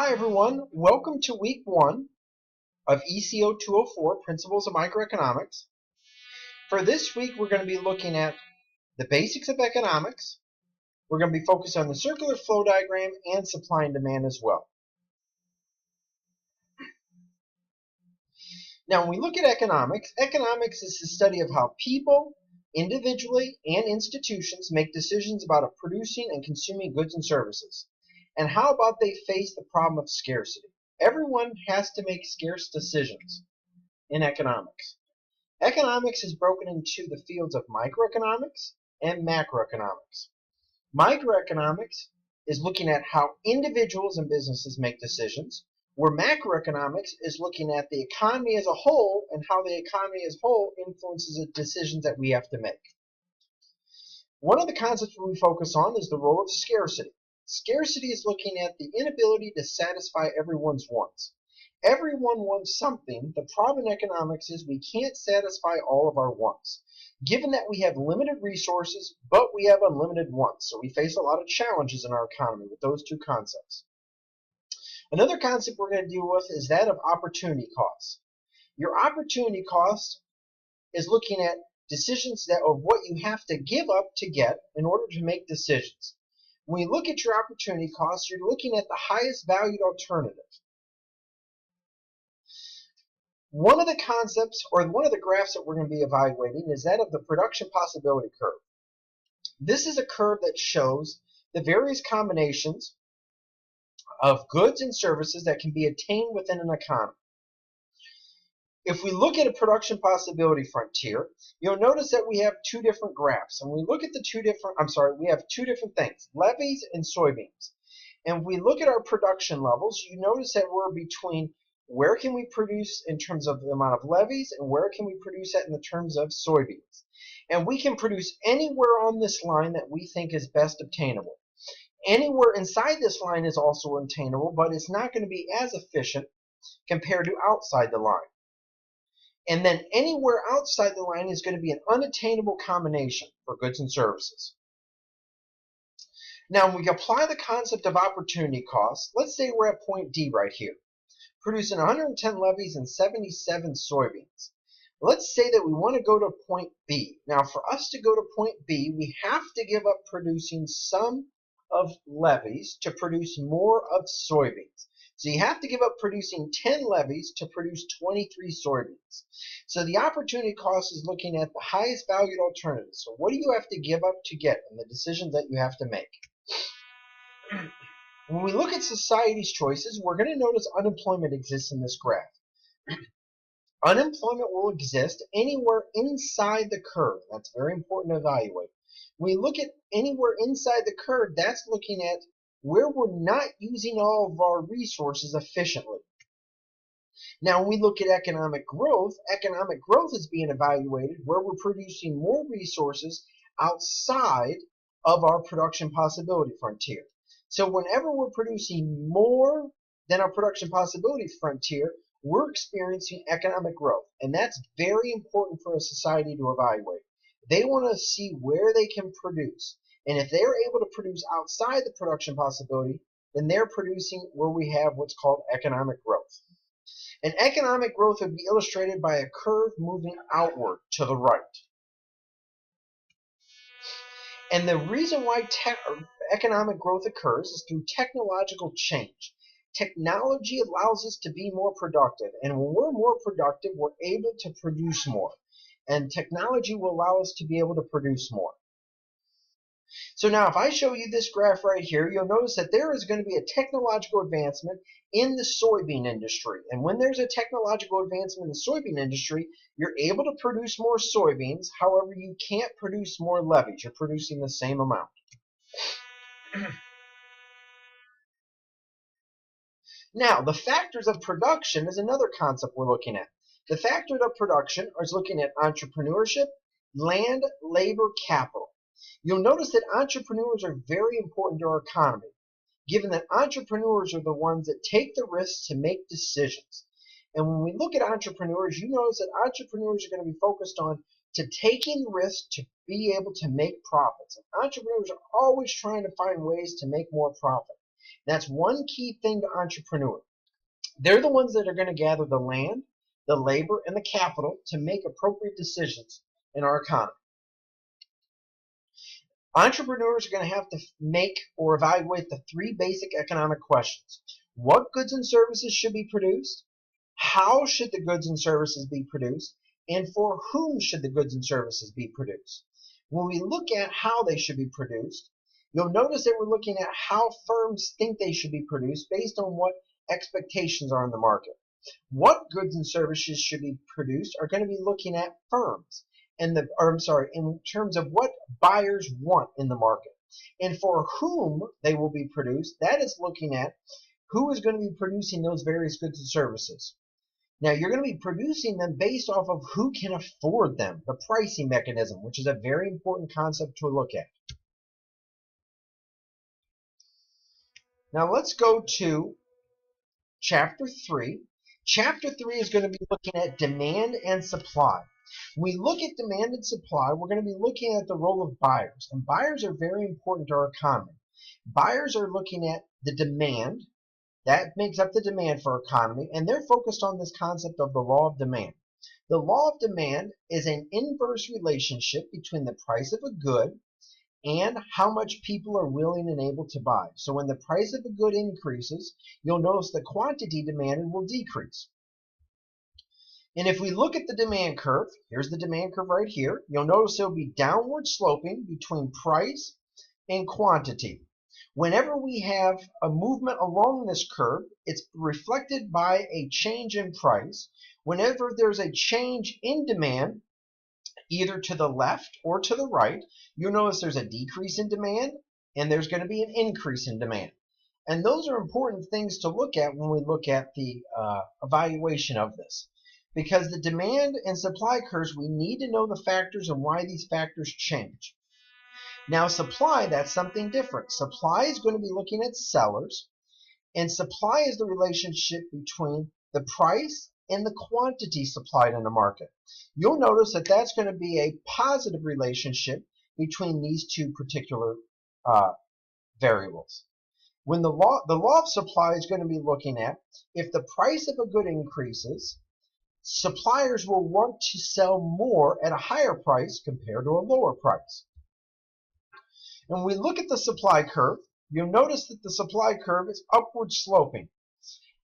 Hi everyone, welcome to week 1 of ECO204, Principles of Microeconomics. For this week we're going to be looking at the basics of economics. We're going to be focused on the circular flow diagram and supply and demand as well. Now when we look at economics, economics is the study of how people, individually and institutions, make decisions about producing and consuming goods and services, and how about they face the problem of scarcity. Everyone has to make scarce decisions in economics. Economics is broken into the fields of microeconomics and macroeconomics. Microeconomics is looking at how individuals and businesses make decisions, where macroeconomics is looking at the economy as a whole and how the economy as a whole influences the decisions that we have to make. One of the concepts we focus on is the role of scarcity. Scarcity is looking at the inability to satisfy everyone's wants. Everyone wants something. The problem in economics is we can't satisfy all of our wants. Given that we have limited resources, but we have unlimited wants, so we face a lot of challenges in our economy with those two concepts. Another concept we're going to deal with is that of opportunity costs. Your opportunity cost is looking at decisions of what you have to give up to get in order to make decisions. When you look at your opportunity costs, you're looking at the highest valued alternative. One of the concepts, or one of the graphs that we're going to be evaluating, is that of the production possibility curve. This is a curve that shows the various combinations of goods and services that can be attained within an economy. If we look at a production possibility frontier, you'll notice that we have two different graphs. And we look at we have two different things, levies and soybeans. And if we look at our production levels, you notice that we're between where can we produce in terms of the amount of levies and where can we produce that in the terms of soybeans. And we can produce anywhere on this line that we think is best obtainable. Anywhere inside this line is also obtainable, but it's not going to be as efficient compared to outside the line. And then anywhere outside the line is going to be an unattainable combination for goods and services. Now, when we apply the concept of opportunity costs, let's say we're at point D right here, producing 110 levies and 77 soybeans. Let's say that we want to go to point B. Now, for us to go to point B, we have to give up producing some of levies to produce more of soybeans. So you have to give up producing 10 levies to produce 23 soybeans. So the opportunity cost is looking at the highest valued alternative. So what do you have to give up to get in the decisions that you have to make? When we look at society's choices, we're going to notice unemployment exists in this graph. Unemployment will exist anywhere inside the curve. That's very important to evaluate. When we look at anywhere inside the curve, that's looking at where we're not using all of our resources efficiently. Now, when we look at economic growth is being evaluated where we're producing more resources outside of our production possibility frontier. So whenever we're producing more than our production possibility frontier, we're experiencing economic growth. And that's very important for a society to evaluate. They want to see where they can produce. And if they're able to produce outside the production possibility, then they're producing where we have what's called economic growth. And economic growth would be illustrated by a curve moving outward to the right. And the reason why economic growth occurs is through technological change. Technology allows us to be more productive. And when we're more productive, we're able to produce more. And technology will allow us to be able to produce more. So now if I show you this graph right here, you'll notice that there is going to be a technological advancement in the soybean industry. And when there's a technological advancement in the soybean industry, you're able to produce more soybeans. However, you can't produce more levies. You're producing the same amount. Now, the factors of production is another concept we're looking at. The factors of production is looking at entrepreneurship, land, labor, capital. You'll notice that entrepreneurs are very important to our economy, given that entrepreneurs are the ones that take the risks to make decisions. And when we look at entrepreneurs, you notice that entrepreneurs are going to be focused on taking risks to be able to make profits. And entrepreneurs are always trying to find ways to make more profit. That's one key thing to entrepreneur. They're the ones that are going to gather the land, the labor, and the capital to make appropriate decisions in our economy. Entrepreneurs are going to have to make or evaluate the three basic economic questions. What goods and services should be produced? How should the goods and services be produced? And for whom should the goods and services be produced? When we look at how they should be produced, you'll notice that we're looking at how firms think they should be produced based on what expectations are in the market. What goods and services should be produced are going to be looking at firms and in terms of what buyers want in the market. And for whom they will be produced, that is looking at who is going to be producing those various goods and services. Now, you're going to be producing them based off of who can afford them, the pricing mechanism, which is a very important concept to look at. Now, let's go to Chapter 3. Chapter 3 is going to be looking at demand and supply. When we look at demand and supply, we're going to be looking at the role of buyers. And buyers are very important to our economy. Buyers are looking at the demand. That makes up the demand for our economy, and they're focused on this concept of the law of demand. The law of demand is an inverse relationship between the price of a good and how much people are willing and able to buy. So when the price of a good increases, you'll notice the quantity demanded will decrease. And if we look at the demand curve, here's the demand curve right here, you'll notice it'll be downward sloping between price and quantity. Whenever we have a movement along this curve, it's reflected by a change in price. Whenever there's a change in demand, either to the left or to the right, you'll notice there's a decrease in demand and there's going to be an increase in demand. And those are important things to look at when we look at the evaluation of this. Because the demand and supply curves, we need to know the factors and why these factors change. Now, supply, that's something different. Supply is going to be looking at sellers, and supply is the relationship between the price and the quantity supplied in the market. You'll notice that that's going to be a positive relationship between these two particular variables. When the law of supply is going to be looking at if the price of a good increases, suppliers will want to sell more at a higher price compared to a lower price. When we look at the supply curve, you'll notice that the supply curve is upward sloping.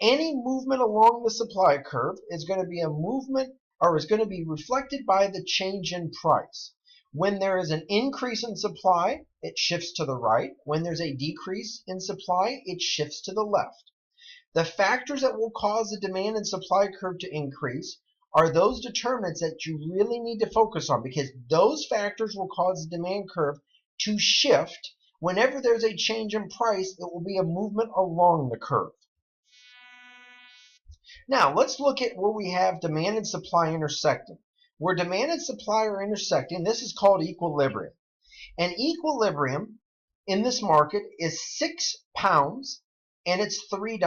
Any movement along the supply curve is going to be a movement or is going to be reflected by the change in price. When there is an increase in supply, it shifts to the right. When there's a decrease in supply, it shifts to the left. The factors that will cause the demand and supply curve to increase are those determinants that you really need to focus on, because those factors will cause the demand curve to shift. Whenever there's a change in price, it will be a movement along the curve. Now, let's look at where we have demand and supply intersecting. Where demand and supply are intersecting, this is called equilibrium. And equilibrium in this market is 6 pounds and it's $3.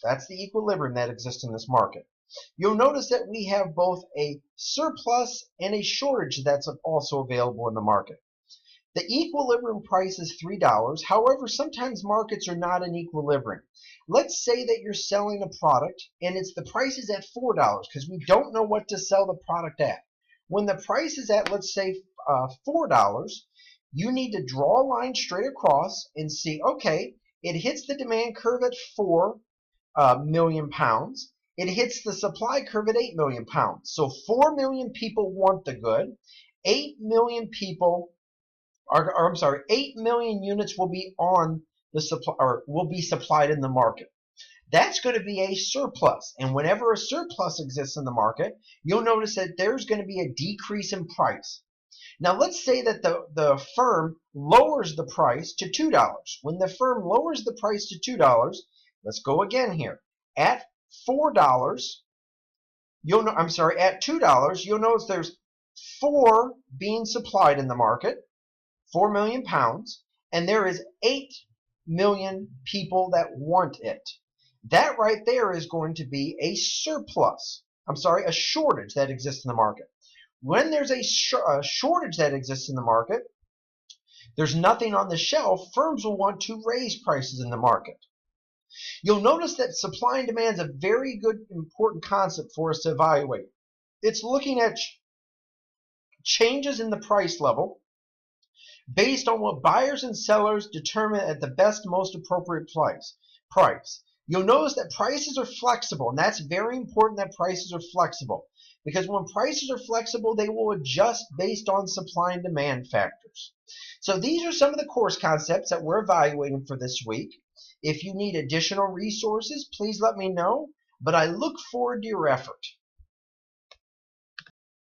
That's the equilibrium that exists in this market. You'll notice that we have both a surplus and a shortage that's also available in the market. The equilibrium price is $3. However, sometimes markets are not in equilibrium. Let's say that you're selling a product and the price is at $4 because we don't know what to sell the product at. When the price is at, let's say, $4, you need to draw a line straight across and see, okay, it hits the demand curve at 4 million pounds. It hits the supply curve at 8 million pounds. So 4 million people want the good. 8 million people 8 million units will be on the supply or will be supplied in the market. That's going to be a surplus. And whenever a surplus exists in the market, you'll notice that there's going to be a decrease in price. Now, let's say that the firm lowers the price to $2. When the firm lowers the price to $2, let's go again here. At $4, at $2, you'll notice there's 4 being supplied in the market. 4 million pounds, and there is 8 million people that want it. That right there is going to be a surplus. A shortage that exists in the market. When there's a shortage that exists in the market, there's nothing on the shelf, firms will want to raise prices in the market. You'll notice that supply and demand is a very good, important concept for us to evaluate. It's looking at changes in the price level based on what buyers and sellers determine at the best, most appropriate price. You'll notice that prices are flexible, and that's very important that prices are flexible, because when prices are flexible, they will adjust based on supply and demand factors. So these are some of the course concepts that we're evaluating for this week. If you need additional resources, please let me know, but I look forward to your effort.